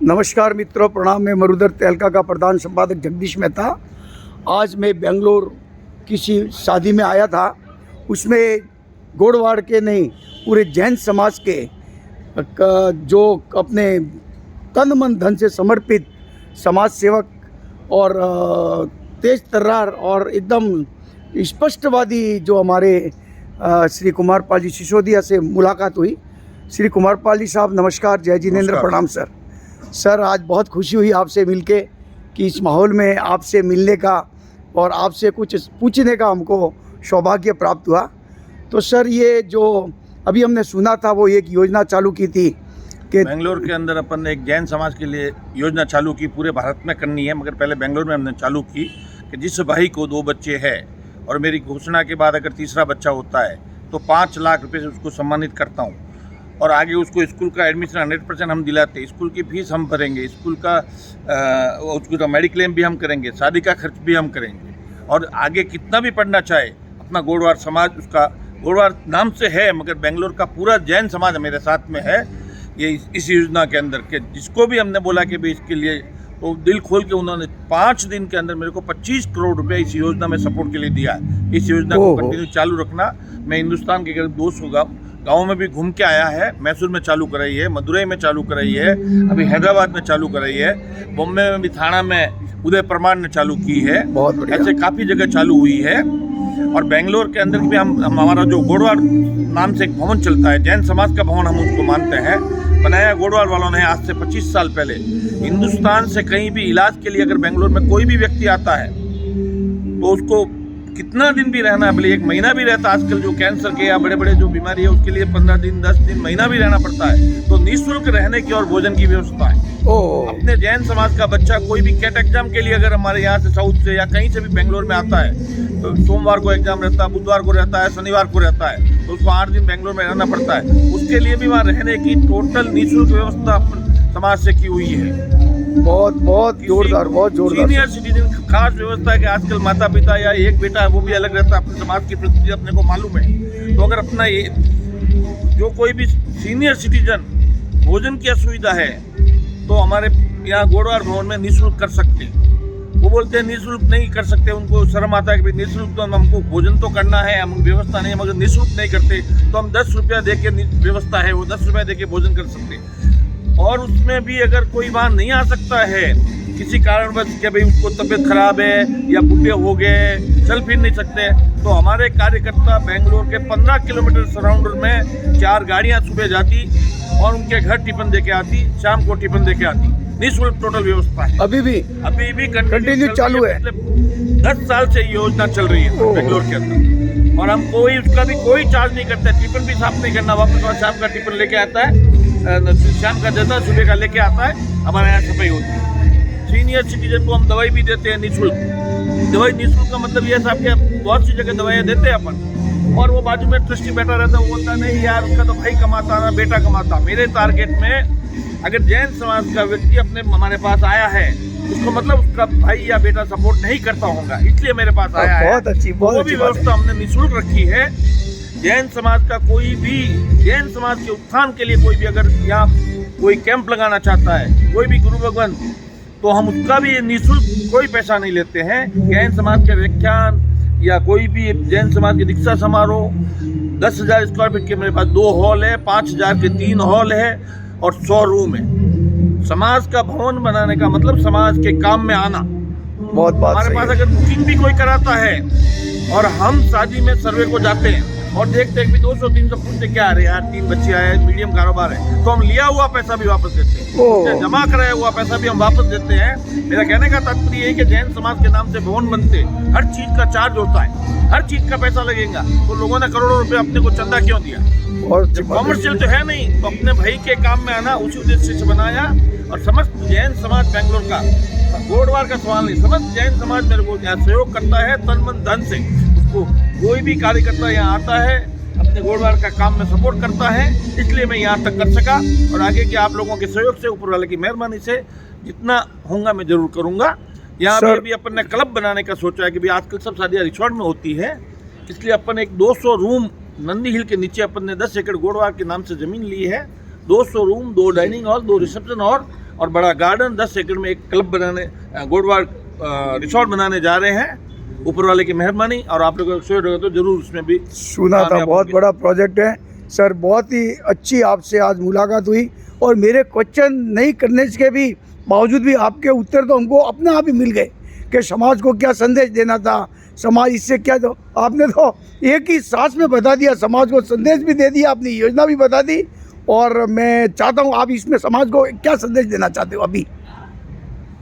नमस्कार मित्रों, प्रणाम। मैं मरुधर तहलका का प्रधान संपादक जगदीश मेहता। आज मैं बेंगलोर किसी शादी में आया था। उसमें गोड़वाड़ के नहीं, पूरे जैन समाज के जो अपने तन मन धन से समर्पित समाज सेवक और तेज तर्रार और एकदम स्पष्टवादी जो हमारे श्री कुमारपाल जी सिसोदिया से मुलाकात हुई। श्री कुमारपाल जी साहब नमस्कार, जय जिनेंद्र, प्रणाम सर। आज बहुत खुशी हुई आपसे मिलके कि इस माहौल में आपसे मिलने का और आपसे कुछ पूछने का हमको सौभाग्य प्राप्त हुआ। तो सर, ये जो अभी हमने सुना था वो एक योजना चालू की थी कि बेंगलोर के अंदर अपन ने एक जैन समाज के लिए योजना चालू की, पूरे भारत में करनी है, मगर पहले बेंगलोर में हमने चालू की कि जिस भाई को 2 बच्चे हैं और मेरी घोषणा के बाद अगर तीसरा बच्चा होता है तो 5 लाख रुपए से उसको सम्मानित करता हूँ और आगे उसको स्कूल का एडमिशन 100% हम दिलाते हैं, स्कूल की फीस हम भरेंगे, स्कूल का उसको तो मेडिक्लेम भी हम करेंगे, शादी का खर्च भी हम करेंगे और आगे कितना भी पढ़ना चाहे अपना गोड़वाड़ समाज, उसका गोड़वाड़ नाम से है मगर बेंगलोर का पूरा जैन समाज मेरे साथ में है ये इस योजना के अंदर के। जिसको भी हमने बोला कि भाई इसके लिए, तो दिल खोल के उन्होंने 5 दिन के अंदर मेरे को 25 करोड़ रुपए इस योजना में सपोर्ट के लिए दिया है। इस योजना को कंटिन्यू चालू रखना। मैं हिंदुस्तान के करीब 200 गाँव में भी घूम के आया है। मैसूर में चालू कराई है, मदुरई में चालू कराई है, अभी हैदराबाद में चालू कराई है, बॉम्बे में भी, थाना में उदय प्रमाण ने चालू की है। बहुत बढ़िया। ऐसे काफ़ी जगह चालू हुई है और बेंगलोर के अंदर भी हम हमारा जो गोड़वाड़ नाम से एक भवन चलता है, जैन समाज का भवन हम उसको मानते हैं, बनाया गोड़वाड़ वालों ने आज से 25 साल पहले। हिंदुस्तान से कहीं भी इलाज के लिए अगर बेंगलोर में कोई भी व्यक्ति आता है तो उसको कितना दिन भी रहना है, भले 1 महीना भी रहता है, आजकल जो कैंसर के या बड़े बड़े जो बीमारी है उसके लिए 15 दिन, 10 दिन, महीना भी रहना पड़ता है, तो निःशुल्क रहने की और भोजन की व्यवस्था है। अपने जैन समाज का बच्चा कोई भी कैट एग्जाम के लिए अगर हमारे यहाँ से साउथ से या कहीं से भी बेंगलोर में आता है तो सोमवार को एग्जाम रहता है, बुधवार को रहता है, शनिवार को रहता है, तो उसको 8 दिन बेंगलोर में रहना पड़ता है। उसके लिए भी वहाँ रहने की टोटल निःशुल्क व्यवस्था समाज से की हुई है। बहुत जोरदार, बहुत जोरदार। सीनियर सिटीजन खास व्यवस्था है कि आजकल माता पिता या एक बेटा है वो भी अलग रहता है, अपने समाज की प्रति अपने को मालूम है। तो अगर अपना ये जो कोई भी सीनियर सिटीजन भोजन की असुविधा है तो हमारे यहाँ गोड़वाड़ भवन में निःशुल्क कर सकते हैं। वो बोलते हैं निःशुल्क नहीं कर सकते, उनको शर्म आता है कि भाई निःशुल्क तो हमको भोजन तो करना है, हम व्यवस्था नहीं है, मगर निःशुल्क नहीं करते तो हम 10 रुपया दे के व्यवस्था है वो 10 रुपया दे के भोजन कर सकते हैं। और उसमें भी अगर कोई वहाँ नहीं आ सकता है किसी कारणवश कि भाई उसको तबीयत खराब है या बूढ़े हो गए, चल फिर नहीं सकते, तो हमारे कार्यकर्ता बेंगलोर के 15 किलोमीटर सराउंडर में 4 गाड़ियाँ सुबह जाती और उनके घर टिफिन दे के आती, शाम को टिफिन दे के आती। निःशुल्क टोटल व्यवस्था है। अभी भी कंटिन्यू चालू है। 10 साल से ये योजना चल रही है बेंगलोर के अंदर और हम उसका भी कोई चार्ज नहीं करते। टिफिन भी साफ नहीं करना, वापस शाम का टिफिन लेके आता है, शाम का देता है, सुबह का लेके आता है, हमारे यहाँ सफाई होती है। सीनियर सिटीजन को हम दवाई भी देते हैं निःशुल्क। दवाई निःशुल्क का मतलब ये साहब कि बहुत सी जगह दवाइयाँ देते हैं अपन और वो बाजू में ट्रस्टी बैठा रहता है, वो बोलता नहीं यार उसका तो भाई कमाता ना बेटा कमाता। मेरे टारगेट में अगर जैन समाज का व्यक्ति अपने हमारे पास आया है उसको मतलब उसका भाई या बेटा सपोर्ट नहीं करता होगा, इसलिए मेरे पास आया है। बहुत अच्छी व्यवस्था हमने निःशुल्क रखी है। जैन समाज का कोई भी, जैन समाज के उत्थान के लिए कोई भी अगर यहाँ कोई कैंप लगाना चाहता है, कोई भी गुरु भगवान, तो हम उसका भी निःशुल्क कोई पैसा नहीं लेते हैं। जैन समाज के व्याख्यान या कोई भी जैन समाज के दीक्षा समारोह, 10,000 स्क्वायर फीट के मेरे पास 2 हॉल है, 5,000 के 3 हॉल है और 100 रूम है। समाज का भवन बनाने का मतलब समाज के काम में आना। बहुत बात हमारे पास अगर बुकिंग भी कोई कराता है और हम शादी में सर्वे को जाते हैं और देखते हैं कि 200-300 पूछते क्या आ रहे यार, 3 बच्चे आए, मीडियम कारोबार है, तो हम लिया हुआ पैसा भी वापस देते हैं, जमा कराया हुआ पैसा भी हम वापस देते हैं। मेरा कहने का तात्पर्य है कि जैन समाज के नाम से भवन बनते, हर चीज का चार्ज होता है, हर चीज का पैसा लगेगा, तो लोगों ने करोड़ों रुपए अपने को चंदा क्यों दिया? और कॉमर्शियल तो है नहीं, तो अपने भाई के काम में आना उसी उद्देश्य से बनाया। और समस्त जैन समाज बेंगलोर का, गोड़वाड़ का सवाल नहीं, समस्त जैन समाज मेरे को यहाँ सहयोग करता है तन मन धन से। उसको कोई भी कार्यकर्ता यहाँ आता है अपने गोड़वाड़ का काम में सपोर्ट करता है, इसलिए मैं यहाँ तक कर सका और आगे के आप लोगों के सहयोग से, ऊपर वाले की मेहरबानी से जितना होगा मैं जरूर करूँगा। यहाँ पे भी अपन ने क्लब बनाने का सोचा है कि भाई आजकल सब शादियाँ रिसोर्ट में होती है, इसलिए अपन एक 200 रूम नंदी हिल के नीचे अपन ने 10 एकड़ गोड़वाड़ के नाम से ज़मीन ली है। 200 रूम, 2 डाइनिंग हॉल, 2 रिसेप्शन और और बड़ा गार्डन 10 एकड़ में एक क्लब बनाने, गोडवाड़ रिसोर्ट बनाने जा रहे हैं। ऊपर वाले की मेहरबानी, और आप लोगों को होगा तो जरूर उसमें भी सुना था, बहुत बड़ा प्रोजेक्ट है सर। बहुत ही अच्छी आपसे आज मुलाकात हुई, और मेरे क्वेश्चन नहीं करने के भी बावजूद भी आपके उत्तर तो हमको अपने आप ही मिल गए कि समाज को क्या संदेश देना था, समाज इससे क्या, तो आपने तो एक ही सांस में बता दिया, समाज को संदेश भी दे दिया, अपनी योजना भी बता दी। और मैं चाहता हूँ आप इसमें समाज को क्या संदेश देना चाहते हो? अभी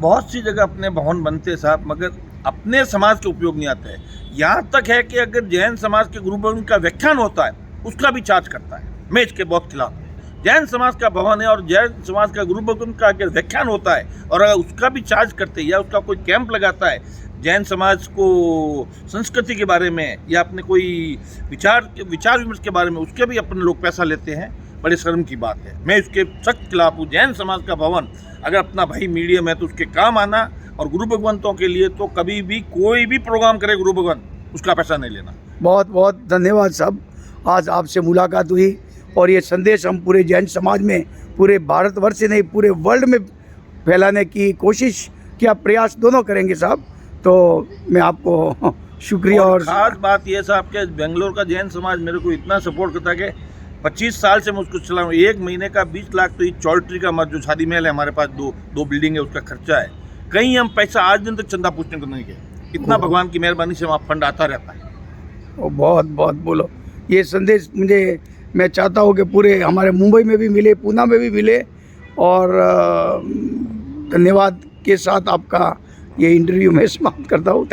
बहुत सी जगह अपने भवन बनते हैं साहब, मगर अपने समाज के उपयोग नहीं आते हैं। यहाँ तक है कि अगर जैन समाज के गुरु भवन का व्याख्यान होता है उसका भी चार्ज करता है। मैं इसके बहुत खिलाफ हूँ। जैन समाज का भवन है और जैन समाज का गुरु भवन का अगर व्याख्यान होता है और अगर उसका भी चार्ज करते, या उसका कोई कैंप लगाता है जैन समाज को संस्कृति के बारे में, या अपने कोई विचार विमर्श के बारे में, उसके भी अपने लोग पैसा लेते हैं, बड़े शर्म की बात है। मैं इसके सख्त खिलाफ हूँ। जैन समाज का भवन अगर अपना भाई मीडियम है तो उसके काम आना, और गुरु भगवंतों के लिए तो कभी भी कोई भी प्रोग्राम करे गुरु भगवान, उसका पैसा नहीं लेना। बहुत बहुत धन्यवाद साहब, आज आपसे मुलाकात हुई, और ये संदेश हम पूरे जैन समाज में, पूरे भारतवर्ष से नहीं पूरे वर्ल्ड में फैलाने की कोशिश क्या प्रयास दोनों करेंगे साहब। तो मैं आपको शुक्रिया। और खास बात यह साहब कि बेंगलोर का जैन समाज मेरे को इतना सपोर्ट करता है कि 25 साल से मैं उसको चला रहा हूँ। एक महीने का 20 लाख तो ये चौल्ट्री का जो शादी महल है हमारे पास, दो बिल्डिंग है, उसका खर्चा है। कहीं हम पैसा आज दिन तक चंदा पूछने को नहीं गए। इतना भगवान की मेहरबानी से वहाँ फंड आता रहता है। बहुत बहुत बोलो, ये संदेश मुझे, मैं चाहता हूँ कि पूरे हमारे मुंबई में भी मिले, पूना में भी मिले। और धन्यवाद के साथ आपका ये इंटरव्यू मैं समाप्त करता हूँ।